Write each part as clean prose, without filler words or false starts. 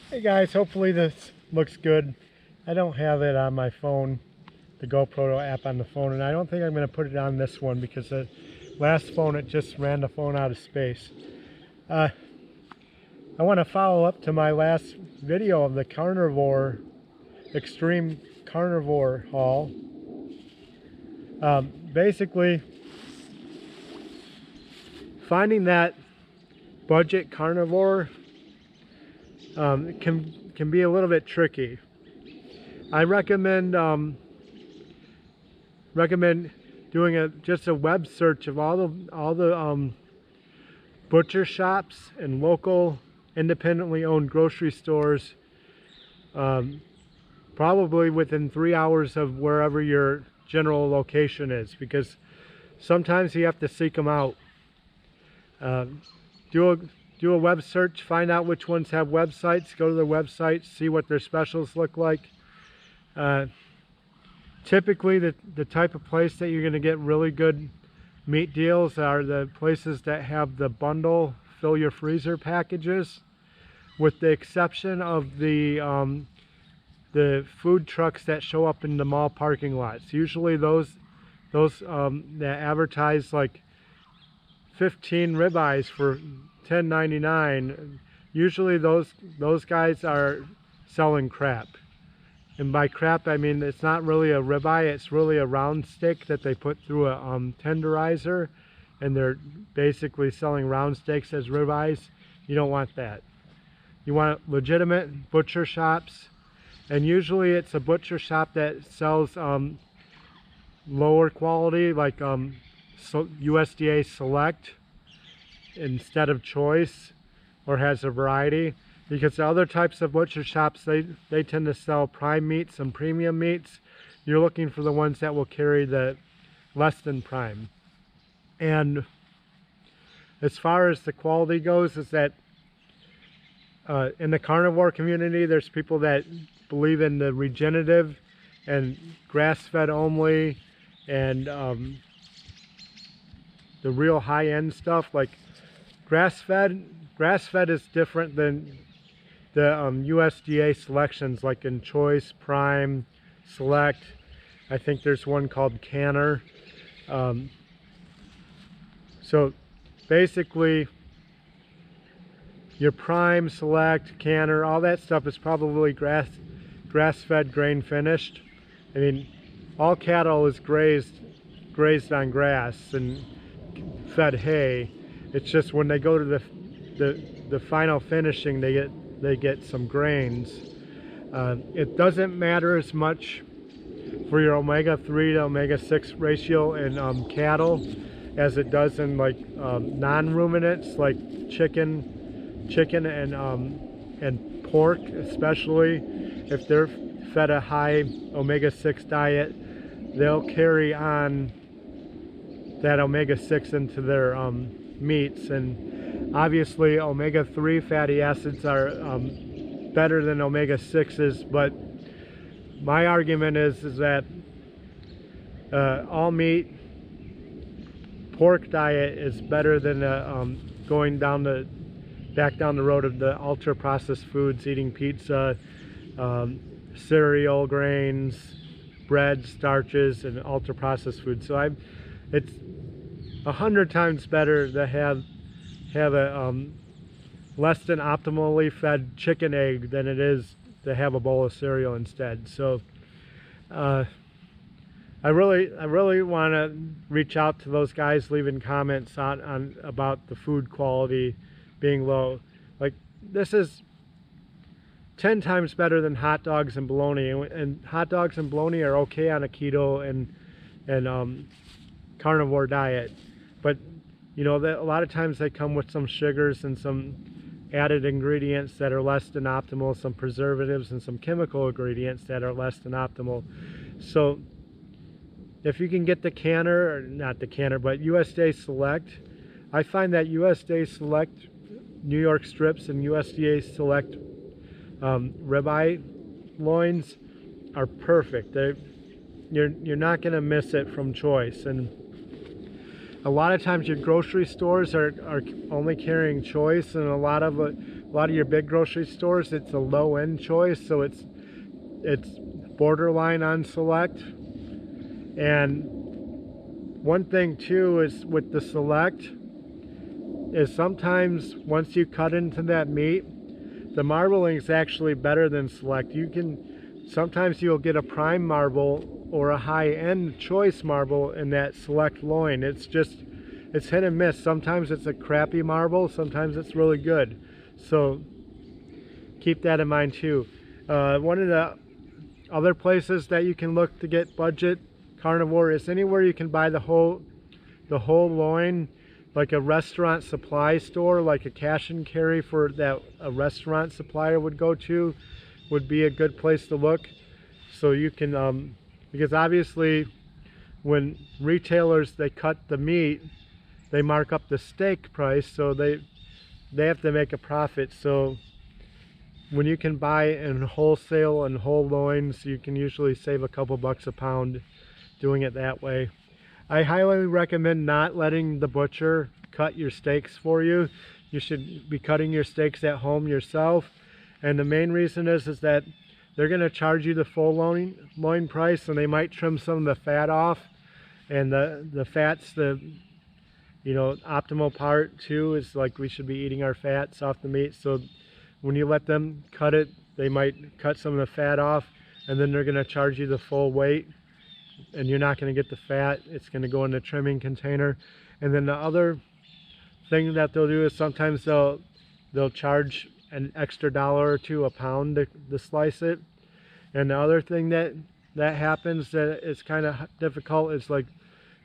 Hey guys, hopefully this looks good. I don't have it on my phone, the GoPro app on the phone, and I don't think I'm going to put it on this one because the last phone, it just ran the phone out of space. I want to follow up to my last video of the Carnivore, Extreme Carnivore haul. Basically, finding that budget carnivore can be a little bit tricky. I recommend doing just a web search of all the butcher shops and local independently owned grocery stores, probably within 3 hours of wherever your general location is, because sometimes you have to seek them out. Do a web search, find out which ones have websites, go to their websites, see what their specials look like. Typically the type of place that you're going to get really good meat deals are the places that have the bundle fill your freezer packages, with the exception of the food trucks that show up in the mall parking lots. Usually those that advertise like 15 ribeyes for $10.99, usually those guys are selling crap. And by crap, I mean it's not really a ribeye, it's really a round steak that they put through a tenderizer, and they're basically selling round steaks as ribeyes. You don't want that. You want legitimate butcher shops, and usually it's a butcher shop that sells lower quality, like USDA Select instead of Choice, or has a variety, because the other types of butcher shops, they tend to sell prime meats and premium meats. You're looking for the ones that will carry the less than prime. And as far as the quality goes, is that in the carnivore community, there's people that believe in the regenerative and grass-fed only, and the real high-end stuff. Like grass-fed is different than the USDA selections, like in Choice, Prime, Select. I think there's one called Canner. So basically, your Prime, Select, Canner, all that stuff is probably grass-fed, grain-finished. I mean, all cattle is grazed on grass and fed hay. It's just when they go to the final finishing, they get some grains. It doesn't matter as much for your omega-3 to omega-6 ratio in cattle as it does in like non-ruminants like chicken and pork, especially if they're fed a high omega-6 diet. They'll carry on that omega-6 into their meats, and obviously omega-3 fatty acids are better than omega-6s, but my argument is that all meat pork diet is better than going back down the road of the ultra processed foods, eating pizza, cereal, grains, bread, starches, and ultra processed foods. So it's 100 times better to have a less than optimally fed chicken egg than it is to have a bowl of cereal instead. So I really want to reach out to those guys leaving comments on about the food quality being low. Like, this is 10 times better than hot dogs and bologna, and hot dogs and bologna are okay on a keto and carnivore diet, but you know that a lot of times they come with some sugars and some added ingredients that are less than optimal, some preservatives and some chemical ingredients that are less than optimal. So if you can get the Canner, or not the Canner, but USDA Select, I find that USDA Select New York strips and USDA Select ribeye loins are perfect. You're not going to miss it from Choice. And a lot of times your grocery stores are only carrying Choice, and a lot of a lot of your big grocery stores, it's a low-end choice, so it's borderline on Select. And one thing too is with the Select is sometimes once you cut into that meat, the marbling is actually better than Select. Sometimes you'll get a prime marble or a high-end choice marble in that Select loin. It's hit and miss. Sometimes it's a crappy marble, sometimes it's really good. So keep that in mind too. One of the other places that you can look to get budget carnivore is anywhere you can buy the whole loin, like a restaurant supply store, like a cash and carry for that a restaurant supplier would go to, would be a good place to look. So you can because obviously when retailers, they cut the meat, they mark up the steak price, so they have to make a profit. So when you can buy in wholesale and whole loins, you can usually save a couple bucks a pound doing it that way. I highly recommend not letting the butcher cut your steaks for you. You should be cutting your steaks at home yourself. And the main reason is that they're going to charge you the full loin price, and they might trim some of the fat off. And the fat's the optimal part too, is like we should be eating our fats off the meat. So when you let them cut it, they might cut some of the fat off, and then they're going to charge you the full weight, and you're not going to get the fat. It's going to go in the trimming container. And then the other thing that they'll do is sometimes they'll charge an extra $1 or $2 a pound to slice it. And the other thing that happens that is kind of difficult is like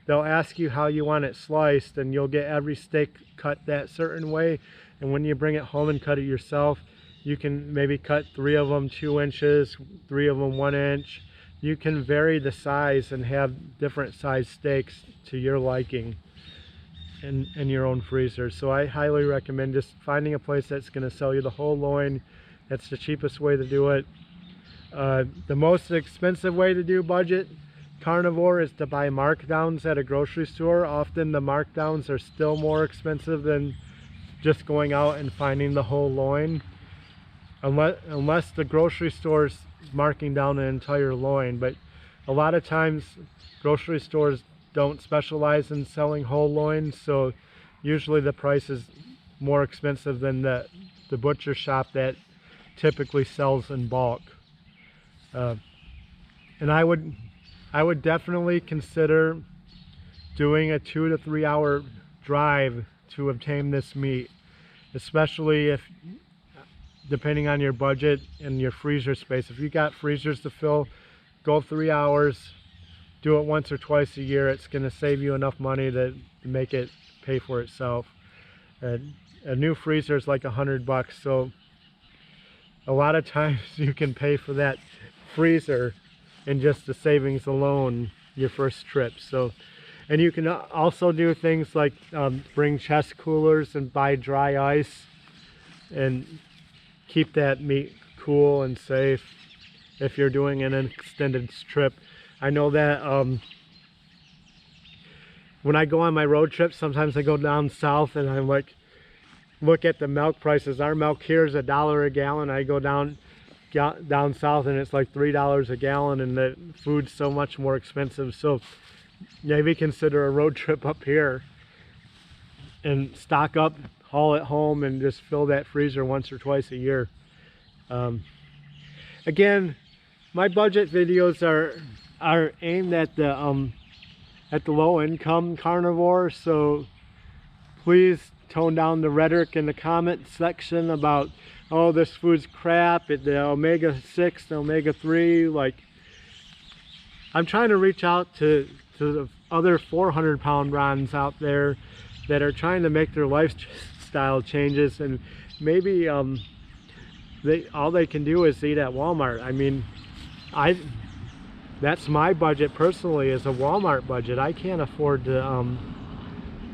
they'll ask you how you want it sliced, and you'll get every steak cut that certain way. And when you bring it home and cut it yourself, you can maybe cut 3 of them 2 inches, 3 of them 1 inch. You can vary the size and have different size steaks to your liking in your own freezer. So I highly recommend just finding a place that's going to sell you the whole loin. That's the cheapest way to do it. The most expensive way to do budget carnivore is to buy markdowns at a grocery store. Often the markdowns are still more expensive than just going out and finding the whole loin, unless the grocery store's marking down an entire loin. But a lot of times grocery stores don't specialize in selling whole loins, so usually the price is more expensive than the butcher shop that typically sells in bulk. And I would definitely consider doing a 2 to 3 hour drive to obtain this meat, especially if, depending on your budget and your freezer space. If you got freezers to fill, go 3 hours, do it once or twice a year. It's going to save you enough money to make it pay for itself. A new freezer is like $100, so a lot of times you can pay for that freezer in just the savings alone your first trip. So, and you can also do things like bring chest coolers and buy dry ice and keep that meat cool and safe if you're doing an extended trip. I know that when I go on my road trips, sometimes I go down south and I'm like, look at the milk prices. Our milk here is $1 a gallon. I go down south and it's like $3 a gallon, and the food's so much more expensive. So maybe consider a road trip up here and stock up, haul it home, and just fill that freezer once or twice a year. Again, my budget videos are aimed at the low income carnivore, so please tone down the rhetoric in the comment section about, oh, this food's crap, the omega-6, the omega-3. Like, I'm trying to reach out to the other 400-pound Rons out there that are trying to make their lifestyle changes, and maybe all they can do is eat at Walmart. I mean, that's my budget personally, is a Walmart budget. I can't afford to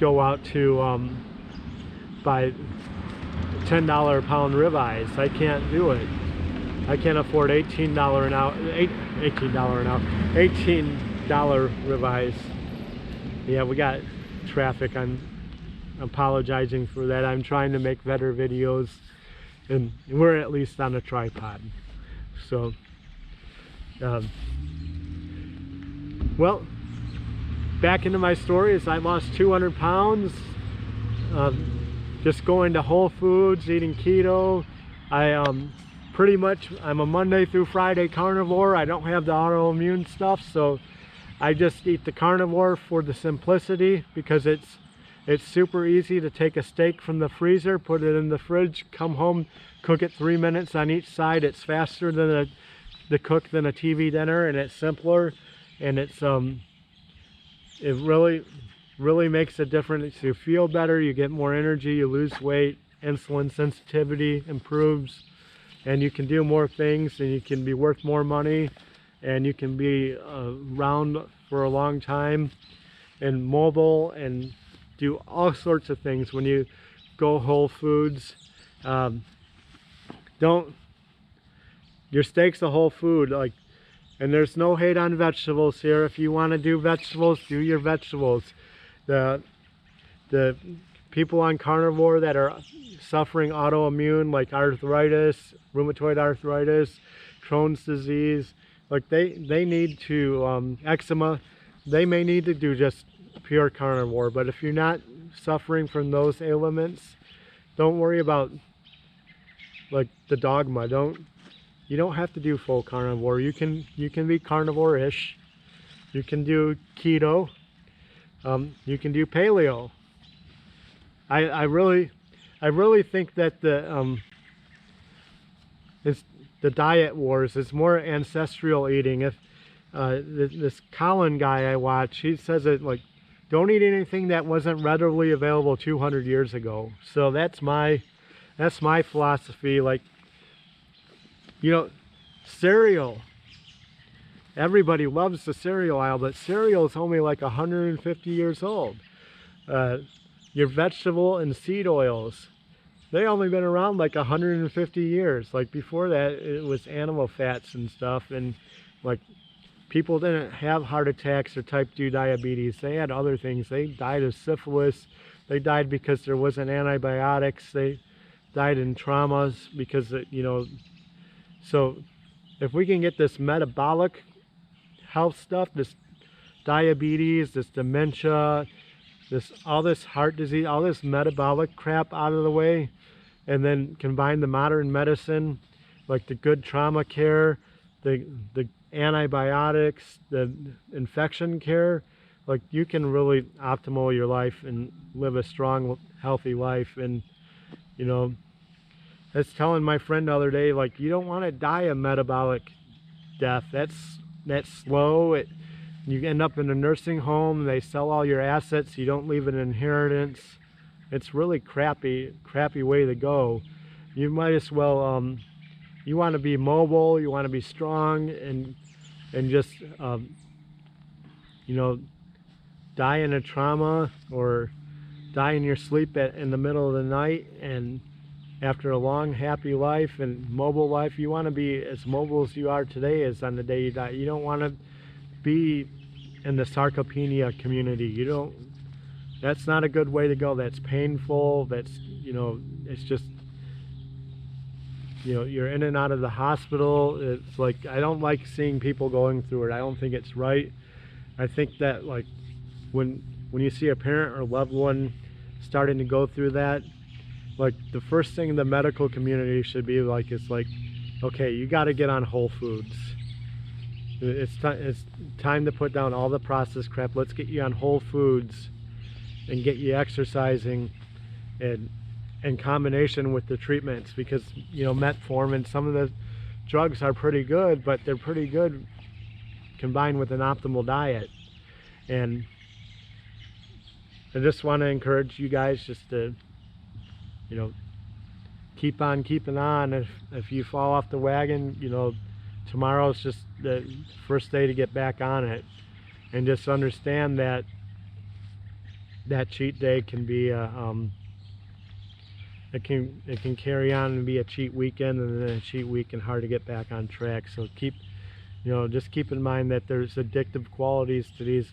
go out to buy $10 a pound ribeyes. I can't do it. I can't afford $18 an hour, $18 ribeyes. Yeah, we got traffic. I'm apologizing for that. I'm trying to make better videos and we're at least on a tripod. So well, back into my story is I lost 200 pounds just going to Whole Foods, eating keto. Pretty much I'm a Monday through Friday carnivore. I don't have the autoimmune stuff, so I just eat the carnivore for the simplicity, because it's super easy to take a steak from the freezer, put it in the fridge, come home, cook it 3 minutes on each side. It's faster than the cook than a TV dinner, and it's simpler, and it's it really makes a difference. You feel better, you get more energy, you lose weight, insulin sensitivity improves, and you can do more things, and you can be worth more money, and you can be around for a long time and mobile and do all sorts of things when you go Whole Foods. Your steak's a whole food, like, and there's no hate on vegetables here. If you want to do vegetables, do your vegetables. The people on carnivore that are suffering autoimmune, like arthritis, rheumatoid arthritis, Crohn's disease, like they need to, eczema, they may need to do just pure carnivore. But if you're not suffering from those ailments, don't worry about like the dogma. You don't have to do full carnivore. You can be carnivore-ish. You can do keto. You can do paleo. I really think that the diet wars is more ancestral eating. If this Colin guy I watch, he says it like, don't eat anything that wasn't readily available 200 years ago. So that's my philosophy. Like, you know, cereal. Everybody loves the cereal aisle, but cereal is only like 150 years old. Your vegetable and seed oils, they only been around like 150 years. Like before that, it was animal fats and stuff, and like people didn't have heart attacks or type 2 diabetes. They had other things. They died of syphilis. They died because there wasn't antibiotics. They died in traumas because, you know. So if we can get this metabolic health stuff, this diabetes, this dementia, all this heart disease, all this metabolic crap out of the way, and then combine the modern medicine, like the good trauma care, the antibiotics, the infection care, like you can really optimal your life and live a strong, healthy life. And you know, I was telling my friend the other day, like, you don't want to die a metabolic death. That's slow. You end up in a nursing home, they sell all your assets, you don't leave an inheritance. It's really crappy way to go. You might as well, you want to be mobile, you want to be strong, and just, you know, die in a trauma or die in your sleep in the middle of the night, and after a long, happy life and mobile life, you want to be as mobile as you are today as on the day you die. You don't want to be in the sarcopenia community. That's not a good way to go. That's painful. That's, you know, it's just, you know, you're in and out of the hospital. It's like, I don't like seeing people going through it. I don't think it's right. I think that, like, when you see a parent or loved one starting to go through that, like, the first thing the medical community should be like is like, okay, you got to get on Whole Foods. It's time to put down all the processed crap. Let's get you on Whole Foods and get you exercising, and in combination with the treatments, because, you know, metformin, some of the drugs are pretty good, but they're pretty good combined with an optimal diet. And I just want to encourage you guys just to, you know, keep on keeping on. If you fall off the wagon, you know, tomorrow's just the first day to get back on it, and just understand that that cheat day can be it can carry on and be a cheat weekend, and then a cheat week, and hard to get back on track. So just keep in mind that there's addictive qualities to these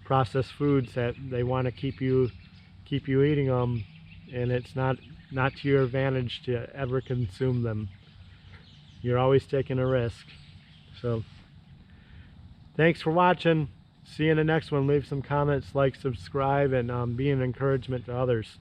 processed foods, that they want to keep you eating them. and it's not to your advantage to ever consume them. You're always taking a risk. So thanks for watching. See you in the next one. Leave some comments, like, subscribe, and be an encouragement to others.